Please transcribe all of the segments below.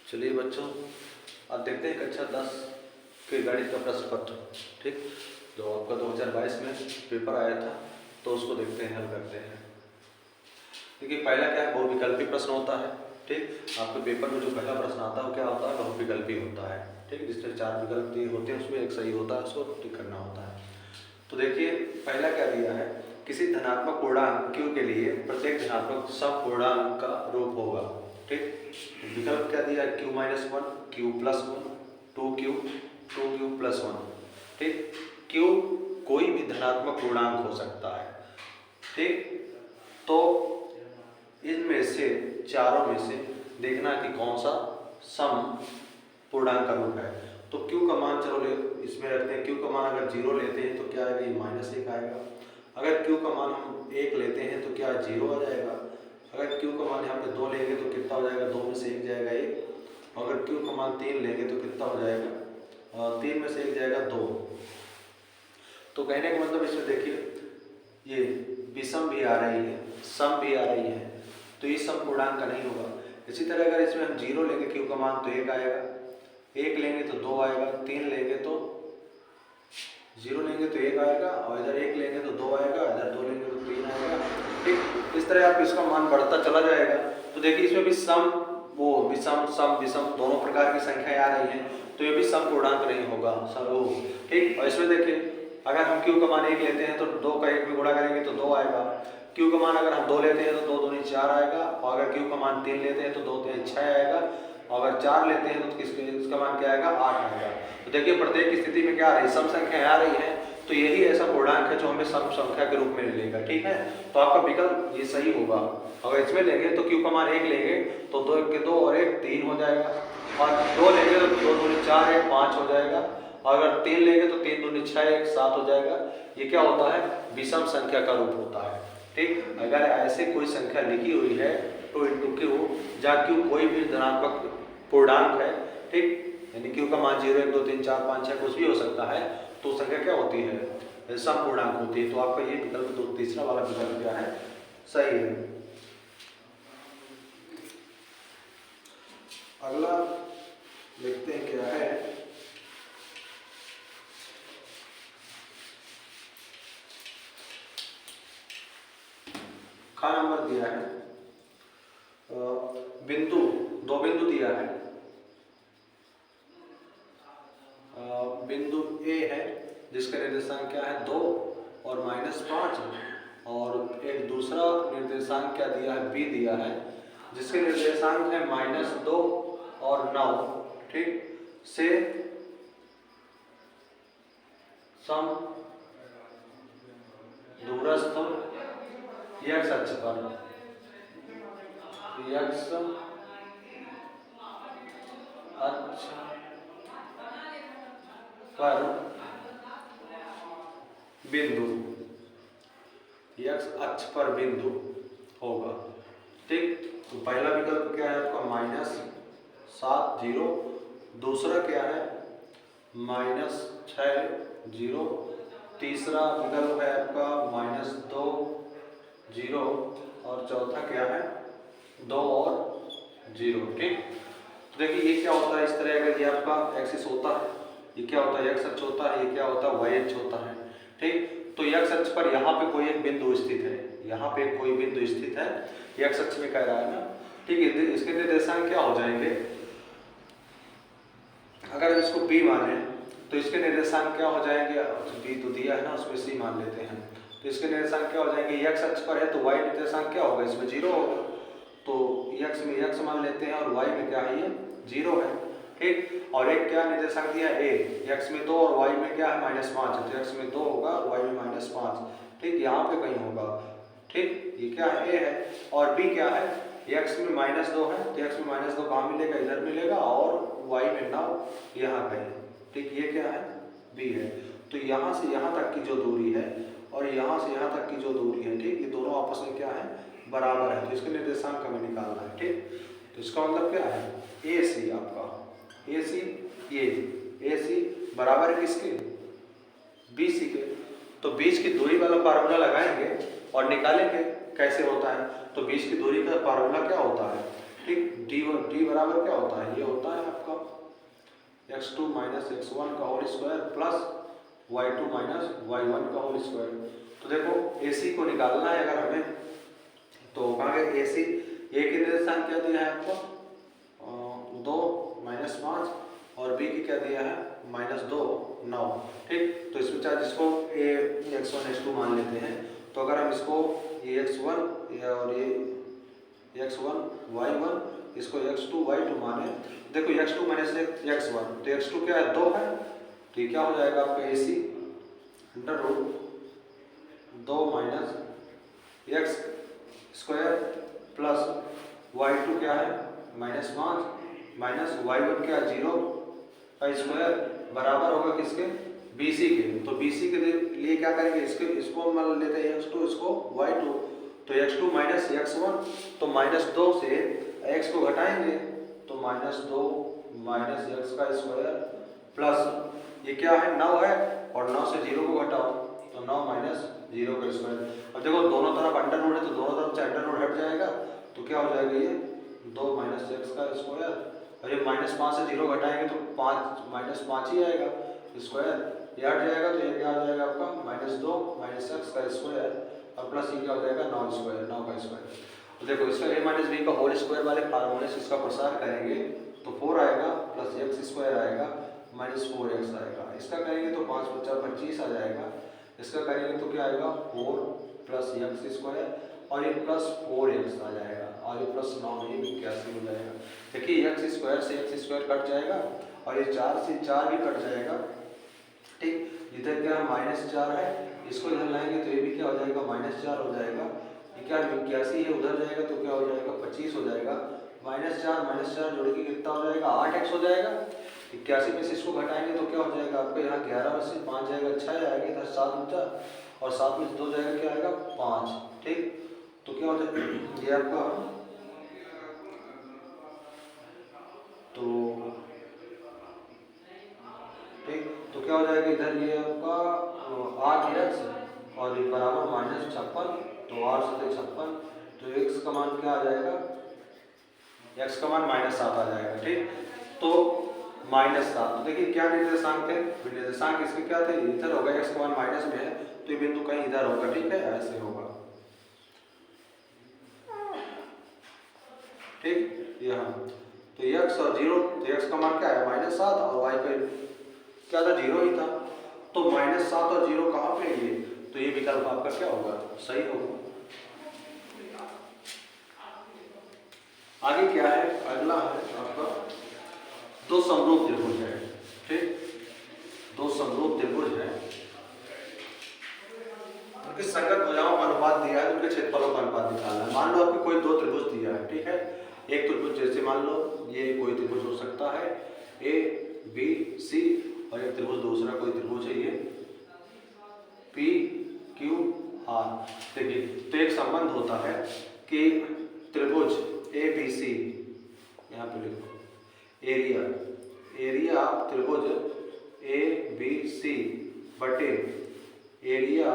चलिए बच्चों, अब देखते हैं कक्षा 10 के गणित का प्रश्न पत्र। ठीक, जो आपका 2022 में पेपर आया था, तो उसको देखते हैं, हल करते हैं। देखिए, पहला क्या है, बहुविकल्पी प्रश्न होता है। ठीक, आपके पेपर में जो पहला प्रश्न आता है वो क्या होता है, बहुविकल्पी होता है। ठीक, जिसमें 4 विकल्प दिए होते हैं, उसमें एक सही होता है, उसको टिक करना होता है। तो देखिए, पहला क्या दिया है, किसी धनात्मक पूर्णांक q के लिए प्रत्येक धनात्मक समपूर्णांक का रूप होगा। ठीक, विकल्प क्या दिया है, q-1, q+1, 2q, 2q+1। ठीक, q कोई भी धनात्मक पूर्णांक हो सकता है। ठीक, तो इनमें से चारों में से देखना कि कौन सा सम पूर्णांक का रूप है। तो q का मान चलो इसमें रखते हैं। q का मान अगर 0 लेते हैं तो क्या आएगा, ये -1 आएगा। अगर q का मान हम 1 लेते हैं तो क्या 0 आ जाएगा। अगर q का मान यहाँ पे 2 लेंगे तो कितना हो जाएगा, 2 में से 1 जाएगा 1। अगर q का मान 3 लेंगे तो कितना हो जाएगा, 3 में से 1 जाएगा 2। तो कहने का मतलब इसमें देखिए, ये विषम भी आ रही है, सम भी आ रही है, तो ये सम पूर्णांक का नहीं होगा। इसी तरह अगर इसमें हम 0 लेंगे q का मान तो 1 आएगा, 1 लेंगे तो 2 आएगा, 3 लेंगे तो 0 लेंगे तो 1 आएगा, और इधर 1 लेंगे तो 2 आएगा, इधर 2 लेंगे तो 3 आएगा। ठीक, इस तरह आप इसका मान बढ़ता चला जाएगा। तो देखिए, इसमें भी सम, वो विषम, सम विषम दोनों प्रकार की संख्याएं आ रही हैं, तो ये भी सम पूर्णांक नहीं होगा, सम वो। ठीक, और इसमें देखिए, अगर हम q का मान 1 लेते हैं तो 2 का 1 में गुणा करेंगे तो 2 आएगा। q का मान अगर हम 2 लेते हैं तो 2 दूनी 4 आएगा, और अगर q का मान 3 लेते हैं तो 2 3 6 आएगा, और अगर 4 लेते हैं तो इसका मान क्या आएगा, 8 आएगा। तो देखिए, प्रत्येक स्थिति में क्या आ रही है, सम संख्या आ रही है, तो यही ऐसा पूर्णांक है जो हमें सम संख्या के रूप में मिलेगा। ठीक है, तो आपका विकल्प ये सही होगा। अगर इसमें लेंगे तो q का मान 1 लेंगे तो 2 1 2 और 1 3 हो जाएगा, और 2 लेंगे तो 2 दूनी 4 1 5 हो जाएगा, और अगर 3 लेंगे तो 3 दूनी 6 1 7 हो जाएगा। ये क्या होता है, विषम संख्या का रूप होता है। ठीक, अगर ऐसे कोई संख्या लिखी हुई है तो इंटू q, जहाँ q कोई भी धनात्मक पूर्णांक है, ठीक, यानी q का मान 0 1 2 3 4 5 6 कुछ भी हो सकता है, तो संख्या क्या होती है, सम पूर्णांक होती है। तो आपका ये विकल्प, तो तीसरा वाला विकल्प क्या है, सही है। अगला देखते हैं क्या है। खा नंबर दिया है, बिंदु, 2 बिंदु दिया है। बिंदु A है जिसका निर्देशांक क्या है, 2 और -5, और एक दूसरा निर्देशांक क्या दिया है, B दिया है, जिसके निर्देशांक है -2 और 9। ठीक, से सम दूरस्थ x अक्ष पर, x अक्ष पर बिंदु, x अक्ष पर बिंदु होगा। ठीक, तो पहला विकल्प क्या है आपका, -7 0, दूसरा क्या है, -6 0, तीसरा विकल्प है आपका -2 0, और चौथा क्या है, 2 और 0। ठीक, तो देखिए, ये क्या होता है, इस तरह अगर ये आपका एक्सिस होता है, ये क्या होता है, x अक्ष होता है, ये क्या होता है, y अक्ष होता है। ठीक, तो x अक्ष पर यहाँ पे कोई एक बिंदु स्थित है, यहाँ पे कोई बिंदु स्थित है, x अक्ष में कह रहा है ना। ठीक है, इसके निर्देशांक क्या हो जाएंगे, अगर हम इसको b माने तो इसके निर्देशांक क्या हो जाएंगे, b तो दिया है ना, उसमें c मान लेते हैं, तो इसके निर्देशांक क्या हो जाएंगे, x अक्ष पर है तो y निर्देशांक क्या होगा, इसमें 0 होगा, तो x में x मान लेते हैं, और y में क्या है, ये 0 है। ठीक, और एक क्या निर्देशांक दिया है, a, x में 2 और y में क्या है, -5, तो x में 2 होगा, y में -5। ठीक, यहाँ पे कहीं होगा। ठीक, ये क्या है, a है, और b क्या है, x में -2 है, तो x में -2 कहाँ मिलेगा, इधर मिलेगा, और y में 9 यहाँ कहीं। ठीक, ये क्या है, b है। तो यहाँ से यहाँ तक की जो दूरी है और यहाँ से यहाँ तक की जो दूरी है, ठीक, ये दोनों आपस में क्या है, बराबर है, तो इसके निर्देशांक हमें निकालना है। ठीक, तो इसका मतलब क्या है, AC आपका, AC ये AC बराबर है किसके, BC के। तो बीच की दूरी वाला फार्मूला लगाएंगे और निकालेंगे कैसे होता है। तो बीच की दूरी का फार्मूला क्या होता है, ठीक। डी बराबर क्या होता है, ये होता है आपका x2 माइनस x1 का whole square plus y2 minus y1 का होल स्क्वायर। तो देखो AC को निकालना है अगर हमें, तो कहाँ गए AC, A की निर्देशांक क्या दिया है आपको 2 माइनस 5 और B की क्या दिया है -2 9। ठीक, तो इसमें चाहे जिसको A x1 x2 मान लेते हैं, तो अगर हम इसको ये x1 और ये x1 y1 इसको x2 y2 माने, देखो x2 माइनस x1 तो x2 क्या है 2 है, तो ये क्या हो जाएगा आपका AC under root 2 minus x square plus y2 क्या है -5 माइनस y1 क्या 0 का स्क्वायर बराबर होगा किसके BC के। तो BC के लिए क्या करेंगे, इसको मान लेते हैं x2 इसको y2, तो x2 माइनस x1 तो -2 से x को घटाएंगे तो -2 माइनस x का स्क्वायर प्लस ये क्या है 9 है और 9 से 0 को घटाओ तो 9 माइनस 0 का स्क्वायर। अब देखो दोनों तरफ अंडर रूट है तो दोनों तरफ से अंडर रूट हट जाएगा तो क्या हो जाएगा ये 2 माइनस x का स्क्वायर, और ये -5 से 0 घटाएंगे तो 5 -5 ही आएगा स्क्वायर, ये हट जाएगा तो ये क्या आ जाएगा आपका -2 माइनस x का स्क्वायर और प्लस ये क्या हो जाएगा 9 स्क्वायर 9 का स्क्वायर। तो देखो इसका a माइनस b का होल स्क्वायर वाले फार्मूले से इसका प्रसार करेंगे तो 4 आएगा प्लस x स्क्वायर आएगा माइनस 4x आएगा। इसका करेंगे तो 5 × 5 = 25 आ जाएगा। इसका करेंगे तो क्या आएगा 4 प्लस x स्क्वायर और ये प्लस 4x आ जाएगा और ये प्लस 9 ये 81 हो जाएगा। देखिए x स्क्वायर से x स्क्वायर कट जाएगा और ये 4 से 4 भी कट जाएगा। ठीक, इधर क्या -4 है, इसको इधर लाएंगे तो ये भी क्या हो जाएगा -4 हो जाएगा। ये क्या 81 है उधर जाएगा तो क्या हो जाएगा 25 हो जाएगा। -4 जोड़ के कितना हो जाएगा 8x हो जाएगा। 81 में से इसको घटाएंगे तो क्या हो जाएगा आपको यहाँ 11 में से 5 जाएगा 6 आएगा, इधर 7 बचा और 7 में से 2 जाएगा क्या आएगा 5। ठीक, तो क्या हो जाएगा ये आपका तो ठीक, तो क्या हो जाएगा इधर ये आपका 8x और ये बराबर -56 तो 8 × 56 तो x का मान क्या आ जाएगा x का मान -7 आ जाएगा। ठीक, तो -7 तो देखिए क्या निर्देशांक थे, निर्देशांक इसके क्या थे इधर होगा, x का मान माइनस में है तो ये बिंदु कहीं इधर होगा। ठीक है, ऐसे होगा। ठीक, यहाँ तो x और 0 तो x का मान क्या है -7 और y का क्या था 0 ही था, तो -7 और 0 कहाँ पे ये, तो ये विकल्प आपका क्या होगा सही होगा। आगे क्या है, अगला है आपका दो समरूप त्रिभुज है। ठीक, दो समरूप त्रिभुज है, उनके संगत भुजाओं का अनुपात दिया है, उनके क्षेत्रफलों का अनुपात निकालना है। मान लो आपको कोई दो त्रिभुज दिया है, ठीक है, एक त्रिभुज जैसे मान लो ये कोई त्रिभुज हो सकता है ABC और एक त्रिभुज दूसरा कोई त्रिभुज है ये PQR। देखिए तो एक संबंध होता है कि त्रिभुज ABC, यहाँ पे लिखो एरिया त्रिभुज ABC बटे एरिया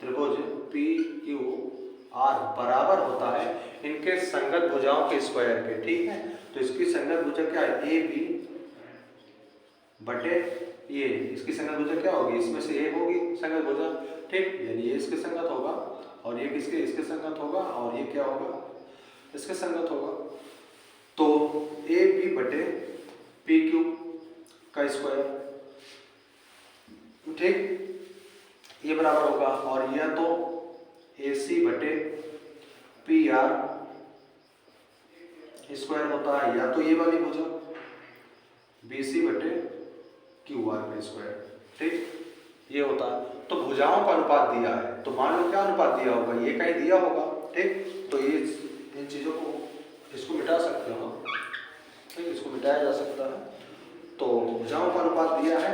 त्रिभुज PQR बराबर होता है इनके संगत भुजाओं के स्क्वायर के। ठीक है, तो इसकी संगत भुजा क्या है AB बटे ये, इसकी संगत भुजा क्या होगी, इसमें से A होगी संगत भुजा। ठीक, यानी ये इसके संगत होगा और ये किसके इसके संगत होगा और ये क्या होगा इसके संगत होगा। तो AB बटे PQ का स्क्वायर, ठीक, ये बराबर होगा और यह तो AC बटे PR स्क्वायर होता है, या तो ये वाली भुजा BC बटे QR का स्क्वायर। ठीक, ये होता है। तो भुजाओं का अनुपात दिया है, तो मान लो क्या अनुपात दिया होगा, ये कहीं दिया होगा। ठीक, तो ये इन चीज़ों को इसको मिटा सकते हो। ठीक, इसको मिटाया जा सकता है। तो भुजाओं का अनुपात दिया है,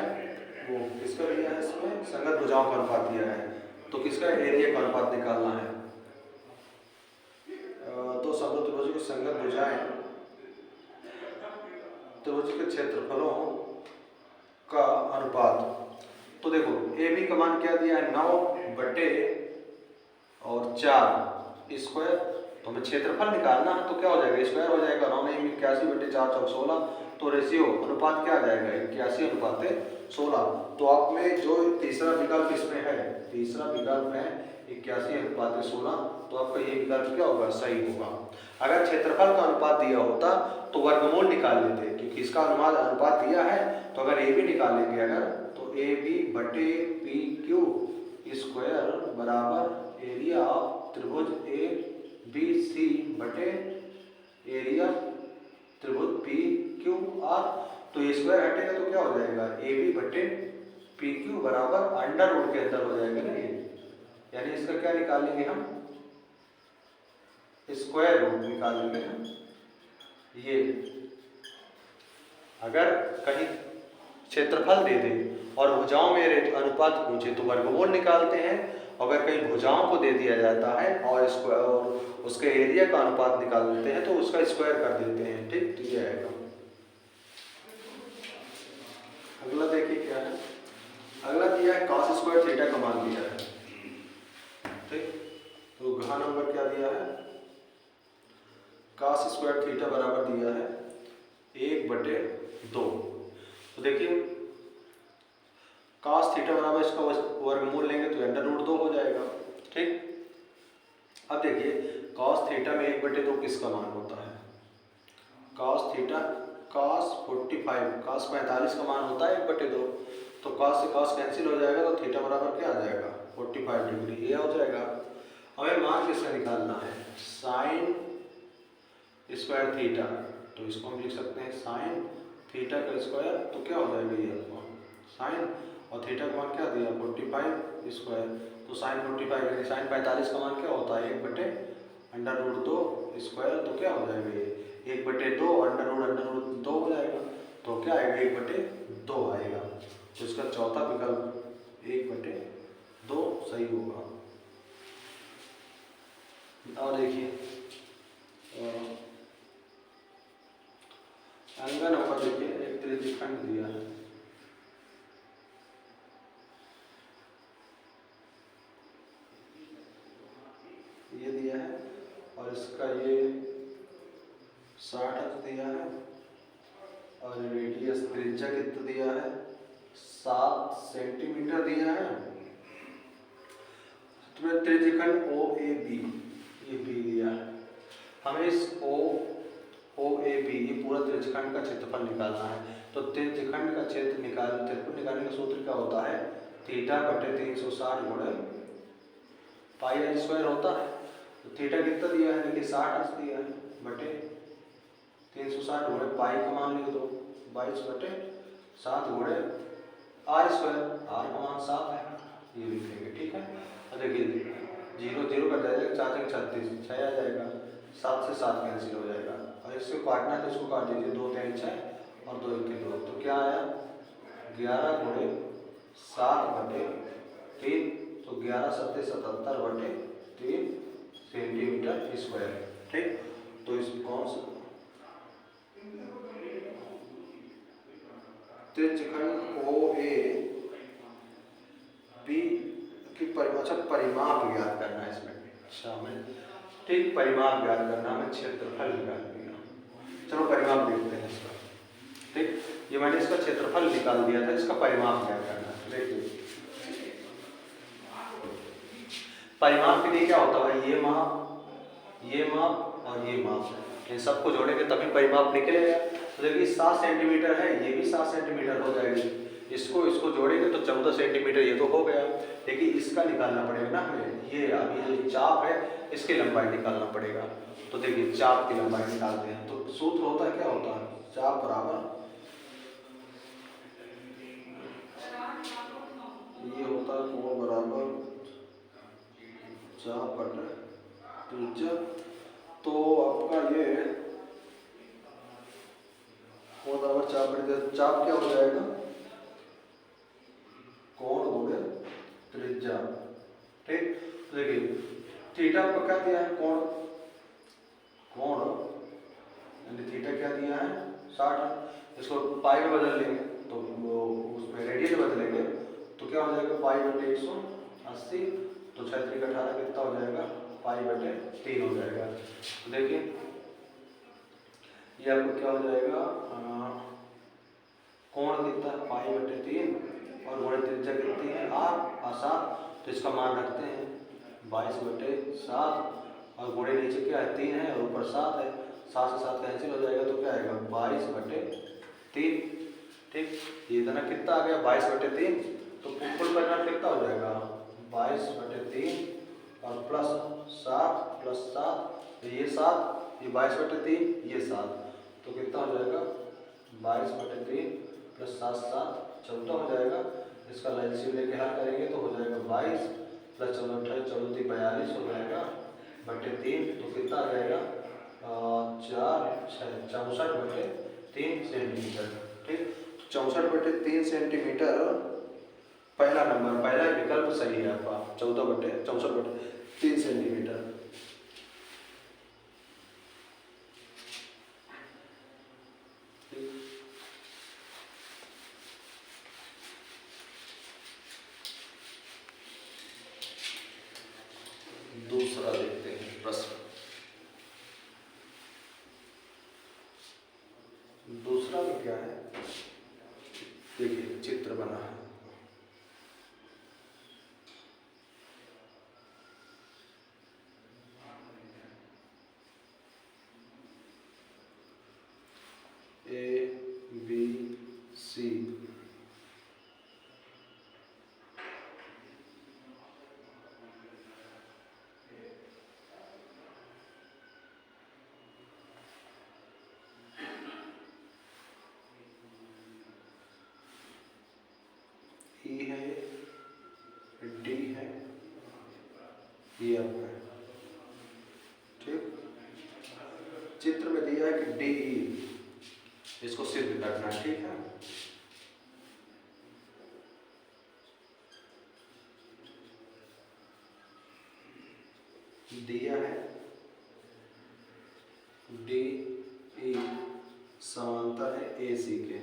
वो किसका दिया है, इसमें संगत भुजाओं का अनुपात दिया है, तो किसका एरिया का अनुपात निकालना है। तो समरूप त्रिभुज की संगत भुजाएं त्रिभुज के क्षेत्रफलों का अनुपात। तो देखो AB का मान क्या दिया है 9 बटे और 4 स्क्वायर तो हमें क्षेत्रफल निकालना है, तो क्या हो जाएगा, स्क्वायर हो जाएगा 9 9 81 बटे 4 चौक 16। तो रेशियो अनुपात क्या आ जाएगा, 81:16। तो आप में जो तीसरा विकल्प इसमें है, तीसरा विकल्प है 81:16, तो आपका ये विकल्प क्या होगा, सही होगा। अगर क्षेत्रफल का अनुपात दिया होता तो वर्गमूल निकाल लेते, क्योंकि इसका अनुपात दिया है, तो अगर ए बी निकालेंगे अगर, तो ए बी बटे पी क्यू स्क्वायर बराबर एरिया ऑफ त्रिभुज ए बी सी बटे एरिया त्रिभुज पी क्यू आर। तो ये स्क्वायर हटेगा तो क्या हो जाएगा, ए बी बटे पी क्यू बराबर अंडर रूट के अंदर हो जाएगा ना ये, यानी इसका क्या निकालेंगे हम, स्क्वायर रूट निकालेंगे हम। ये अगर कहीं क्षेत्रफल दे दे और भुजाओं में अनुपात पूछे तो वर्गमूल निकालते हैं, अगर कहीं भुजाओं को दे दिया जाता है और उसके एरिया का अनुपात निकाल देते हैं तो उसका स्क्वायर कर देते हैं। ठीक, तो ये आएगा। अगला देखिए क्या है, अगला दिया है cos स्क्वायर थीटा का मान दिया है। ठीक, तो घ नंबर क्या दिया है, cos स्क्वायर थीटा बराबर दिया है 1/2। तो देखिए cos थीटा बराबर इसका वर्गमूल लेंगे तो √2 हो जाएगा। ठीक, अब देखिए cos थीटा में 1/2 किसका मान होता है, cos थीटा cos 45 का मान होता है 1/2। तो cos से cos कैंसिल हो जाएगा, तो थीटा बराबर क्या आ जाएगा, 45 डिग्री, ये हो जाएगा। हमें मान किसका निकालना है, साइन स्क्वायर थीटा, तो इसको हम लिख सकते हैं साइन थीटा का स्क्वायर, तो क्या हो जाएगा ये आपको साइन, और थीटा का मान क्या दिया 45 स्क्वायर, तो साइन 45 यानी साइन 45 का मान क्या होता है 1/√2 स्क्वायर, तो क्या हो जाएगा ये 1/2 √2 हो जाएगा, तो क्या आएगा 1/2 आएगा। तो इसका चौथा विकल्प 1/2 सही होगा। और देखिए अंगा नंबर देखिए, एक त्रिज्यखंड दिया है, ये दिया है और इसका ये 60 अंश दिया है और रेडियस त्रिज्या कितना दिया है 7 सेंटीमीटर दिया है। तो त्रिज्यखंड ओ ए बी, ये बी दिया है, हमें इस ओ ए बी ये पूरा त्रिज्यखंड का क्षेत्रफल निकालना है। तो त्रिज्यखंड का क्षेत्रफल निकालने का सूत्र क्या होता है, थीटा बटे 360 गुणे पाई आर स्क्वायर होता है। तो थीटा कितना दिया है, देखिए 60 अंश दिया है, बटे 360 गुणे पाई का मान लिख दो 22/7 गुणे आर स्क्वायर, आर का मान 7 है, ये लिख लेंगे। ठीक है, और देखिए 0 0 कट जाएगा, 4 36 6 आ जाएगा, 7 से 7 कैंसिल हो जाएगा, और इसको काटना है तो इसको काट दीजिए, 2 3 6 और 2 1 2, तो क्या आया 11 गुणे 7/3, तो 11 7 77/3 सेंटीमीटर स्क्वायर। ठीक, तो इस कौन सा त्रिज्यखंड ओ ए बी की परिमाप ज्ञात करना है इसमें, शामिल। ठीक, परिमाप ज्ञात करना, हमें क्षेत्रफल निकाल दिया। चलो परिमाप देखते हैं इसका। ठीक, ये मैंने इसका क्षेत्रफल निकाल दिया था, इसका परिमाप ज्ञात करना है। देखिए परिमाप के लिए क्या होता है, ये माप और ये माप, इन सबको जोड़ेंगे तभी परिमाप निकलेगा। तो देखिए 7 सेंटीमीटर है, ये भी 7 सेंटीमीटर हो जाएगी, इसको जोड़ेंगे तो 14 सेंटीमीटर, ये तो हो गया। लेकिन इसका निकालना पड़ेगा ना हमें, ये अभी जो चाप है इसकी लंबाई निकालना पड़ेगा। तो देखिए चाप की लंबाई निकालते हैं, तो सूत्र होता है क्या होता है, चाप बराबर ये होता है कोण बराबर चाप बटा त्रिज्या। तो आपका ये कोण बराबर चाप बटे, चाप क्या हो जाएगा कोण गुणे त्रिज्या। ठीक, तो देखिए थीटा को क्या दिया है, कोण यानी थीटा क्या दिया है 60, इसको पाई में बदल लेंगे तो उसमें रेडियन बदलेंगे तो क्या हो जाएगा पाई बटे 180, तो 6 3 18 कितना हो जाएगा पाई बटे 3 हो जाएगा। तो देखिए ये आपको क्या हो जाएगा, कोण कितना है पाई बटे 3 और गुणे त्रिज्या कितनी है 8 और 7, तो इसका मान रखते हैं 22/7 और गुणे नीचे क्या है 3 है और ऊपर 7 है, 7 से 7 कैंसिल हो जाएगा तो क्या आएगा 22/3। ठीक, ये इतना कितना आ गया 22/3, तो कुल परिमाण कितना हो जाएगा 22/3 और +7 तो ये 7, ये 22/3, ये 7, तो कितना हो जाएगा 22/3 + 7 7 14 हो जाएगा। इसका एलसीएम लेके हल करेंगे तो हो जाएगा 22 + 14 14 42 हो जाएगा बटे 3, तो कितना आ जाएगा 4 6 64/3 सेंटीमीटर। ठीक, 64/3 सेंटीमीटर पहला नंबर, पहला विकल्प सही है आपका 64/3 सेंटीमीटर। दूसरा देखते हैं प्रश्न। दूसरा में क्या है, देखिए चित्र बना है। ABC E है, D है, F है। ठीक, चित्र में दिया है कि DE, इसको सिद्ध करना है। ठीक है, दिया है DE समांतर है AC के।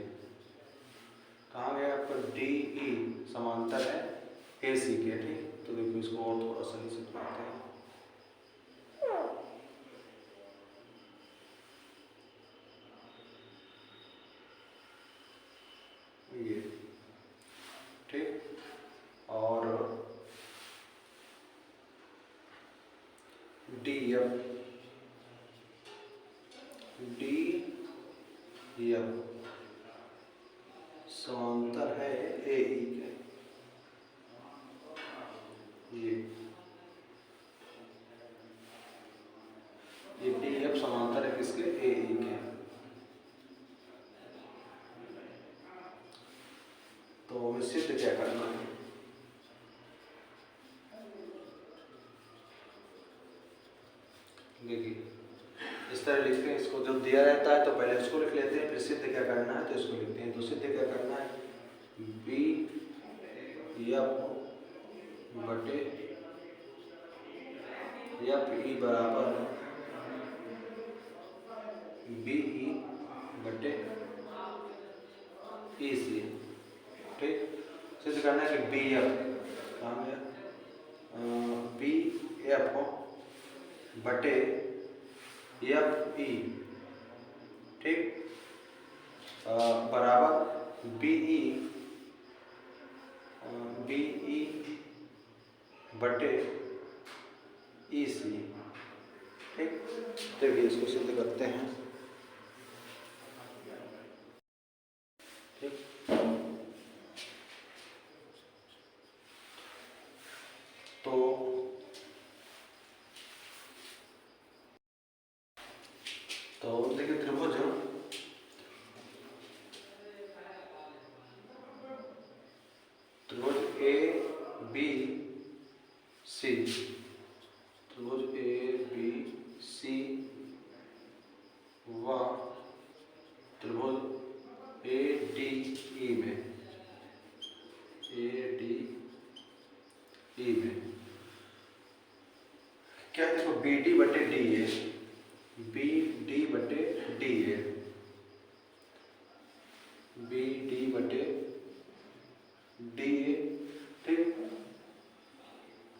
कहाँ गया आपका DE समांतर है AC के। ठीक, तो देखो इसको और थोड़ा सही से बनाते हैं। ये ठीक, और DF समांतर है AE के। ये DF समांतर है किसके AE के। तो हमें सिद्ध क्या करना है, देखिए इस तरह लिखते हैं। इसको जब दिया रहता है तो पहले इसको लिख लेते हैं, फिर सिद्ध क्या करना है तो इसको लिखते हैं। तो सिद्ध क्या करना है BF/FE बराबर BE/EC। ठीक, सिद्ध करना है कि BF कहाँ गया, BF/FE ठीक बराबर BE/EC। ठीक, देखिए इसको सिद्ध करते हैं। ठीक, तो देखिए त्रिभुज ABC, त्रिभुज ABC व त्रिभुज ADE में क्या है, देखो BD/DA ठीक,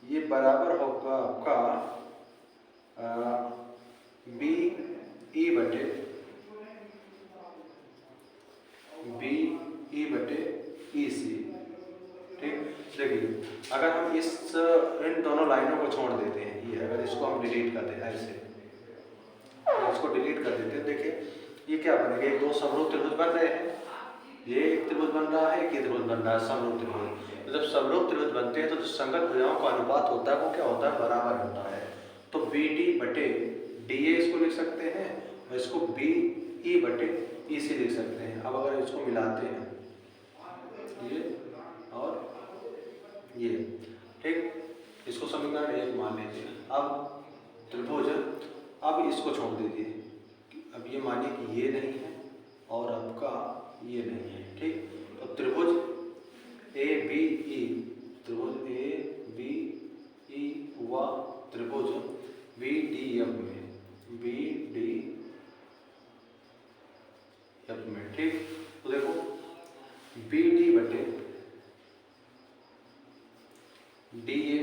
ये बराबर होगा आपका बी ई बटे ई सी। ठीक, देखिए अगर हम इन दोनों लाइनों को छोड़ देते हैं, ये अगर इसको हम डिलीट कर दें ऐसे, इसको डिलीट कर देते हैं, देखिए ये क्या बनेगा, एक दो समरूप त्रिभुज बन रहे हैं, ये एक त्रिभुज बन रहा है, एक त्रिभुज बन रहा है, समरूप त्रिभुज। तो जब समरूप त्रिभुज बनते हैं तो जो संगत भुजाओं का अनुपात होता है वो क्या होता है, बराबर होता है। तो बी डी बटे डी ए इसको लिख सकते हैं और इसको बी ई बटे ई सी लिख सकते हैं। अब अगर इसको मिलाते हैं ये और ये, ठीक, इसको समीकरण 1 मान लीजिए। अब त्रिभुज, अब इसको छोड़ दीजिए, अब ये मानिए कि ये नहीं है और आपका ये नहीं है, ठीक। तो त्रिभुज ए बी ई, त्रिभुज ए बी ई हुआ त्रिभुज बी डी एफ में, बी डी एफ में, ठीक। तो देखो बी डी बटे डी ए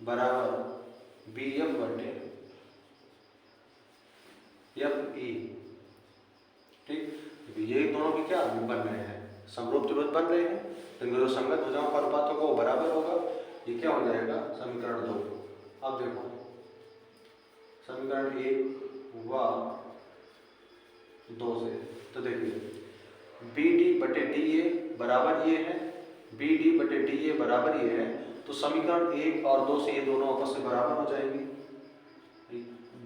बराबर बी एफ बटे एफ ई, ठीक। ये दोनों भी क्या बन रहे हैं, समरूप त्रिभुज बन रहे हैं, इनके जो संगत भुजाओं का अनुपात होगा वो बराबर होगा। ये क्या हो जाएगा, समीकरण 2। अब देखो समीकरण 1 हुआ 2 से, तो देखिए बी डी बटे डी ए बराबर ये है, बी डी बटे डी ए बराबर ये है, तो समीकरण 1 और 2 से ये दोनों आपस में बराबर हो जाएंगे।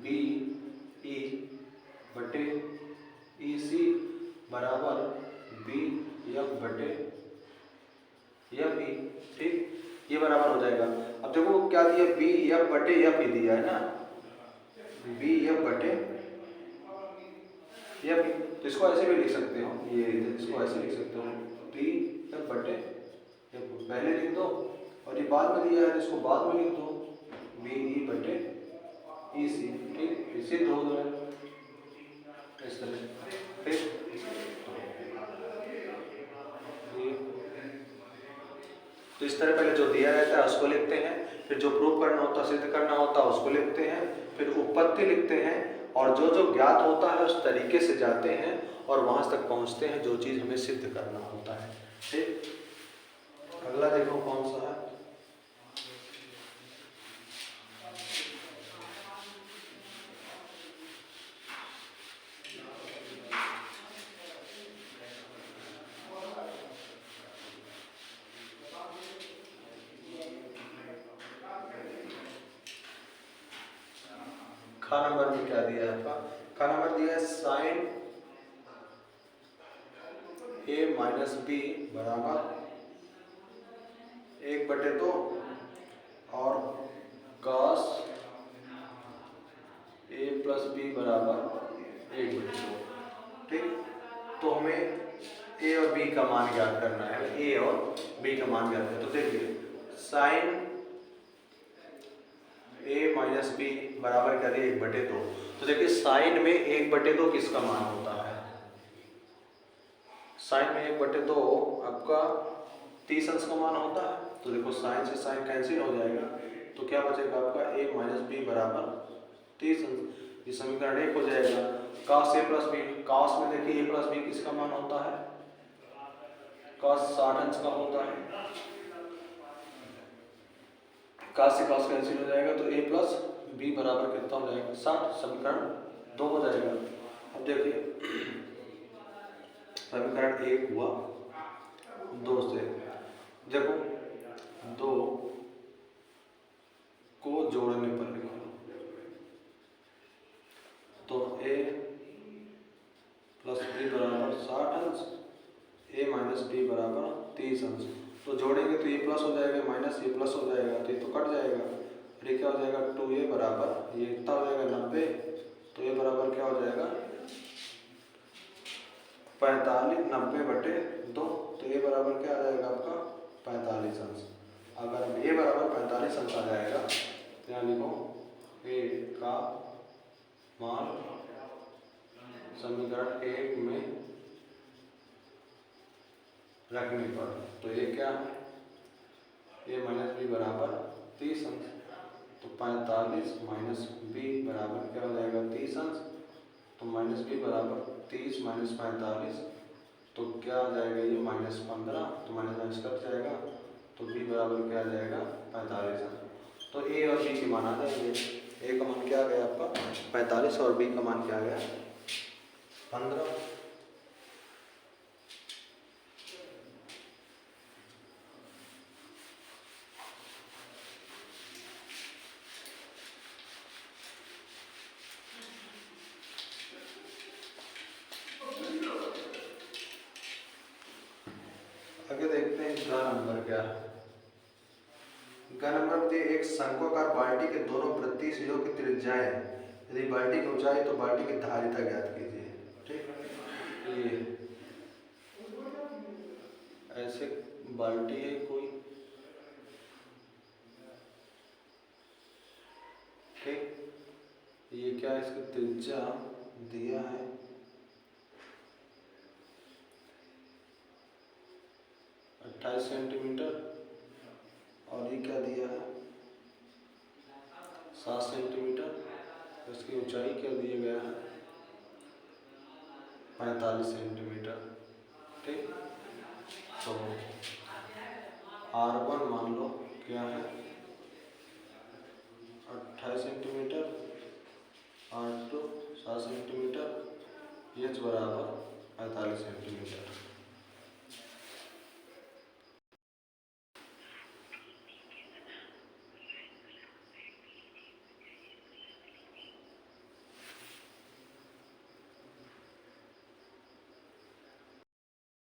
बी ई बटे ई सी बराबर बी एफ बटे एफ ई, ठीक, ये बराबर हो जाएगा। अब देखो क्या दिया, बी एफ बटे एफ ई दिया है ना, बी एफ बटे एफ ई, तो इसको ऐसे भी लिख सकते हो, ये इसको ऐसे लिख सकते हो, बी एफ बटे एफ पहले लिख दो और ये बाद में दिया है इसको बाद में लिख दो, बी ई बटे ई सी, ठीक, इसे दो दो इस तरह, ठीक। तो इस तरह पहले जो दिया रहता है उसको लिखते हैं, फिर जो प्रूव करना होता है, सिद्ध करना होता है उसको लिखते हैं, फिर उत्पत्ति लिखते हैं और जो जो ज्ञात होता है उस तरीके से जाते हैं और वहां तक पहुंचते हैं जो चीज हमें सिद्ध करना होता है, ठीक। अगला देखो कौन सा है, खा नंबर में क्या दिया है आपका, खा नंबर दिया है साइन ए माइनस बी बराबर 1/2 और cos ए प्लस बी बराबर 1/2, ठीक। तो हमें ए और बी का मान ज्ञात करना है, ए और बी का मान ज्ञात करना है। तो देखिए साइन ए माइनस बी बराबर क्या है 1/2, तो देखिए साइन में 1/2 किसका मान होता है, साइन में 1/2 आपका 30 अंश का मान होता है। तो देखो साइन से साइन कैंसिल हो जाएगा, तो क्या बचेगा आपका a माइनस बी बराबर 30 अंश, ये समीकरण 1 हो जाएगा। cos a plus B, cos में देखिए a प्लस बी किसका मान होता है, cos 60 अंश का होता है, cos से cos कैंसिल हो जाएगा तो a प्लस बी बराबर कितना हो जाएगा 60, समीकरण 2 हो जाएगा। अब देखिए समीकरण 1 हुआ 2 से, देखो 2 को जोड़ने पर लिखो तो a प्लस बी बराबर 60 अंश, a माइनस बी बराबर 30 अंश, तो जोड़ेंगे तो ये प्लस हो जाएगा माइनस ये प्लस हो जाएगा, तो ये तो कट जाएगा, और ये क्या हो जाएगा 2a बराबर ये इतना हो जाएगा 90, तो ये बराबर क्या हो जाएगा 45, 90/2, तो ये बराबर क्या आ जाएगा आपका 45 अंश। अगर a बराबर 45 अंश आ जाएगा तो यहाँ लिखो a का मान समीकरण 1 में रखने पर, तो ये क्या है a माइनस बी बराबर 30 अंश, तो 45 माइनस बी बराबर क्या हो जाएगा 30 अंश, तो माइनस बी बराबर 30 माइनस 45, तो क्या आ जाएगा ये -15, तो माइनस माइनस कट जाएगा, तो बी बराबर क्या आ जाएगा 45 अंश। तो ए और बी के मान आ जाएंगे। ए का मान क्या आ गया आपका 45 और बी का मान क्या आ गया 15। आगे देखते हैं ग नंबर क्या है। ग नंबर में एक शंक्वाकार बाल्टी के दोनों वृत्तीय सिरों की त्रिज्याएं, यदि बाल्टी की ऊंचाई तो बाल्टी की धारिता ज्ञात कीजिए। ठीक, ये ऐसे बाल्टी है कोई, ठीक, ये क्या है इसकी त्रिज्या दिया है 28 सेंटीमीटर, और ये क्या दिया है 7 सेंटीमीटर, इसकी ऊंचाई क्या दिया गया है 45 सेंटीमीटर। ठीक, तो R1 मान लो क्या है 28 सेंटीमीटर, R2 7 सेंटीमीटर, H बराबर 45 सेंटीमीटर।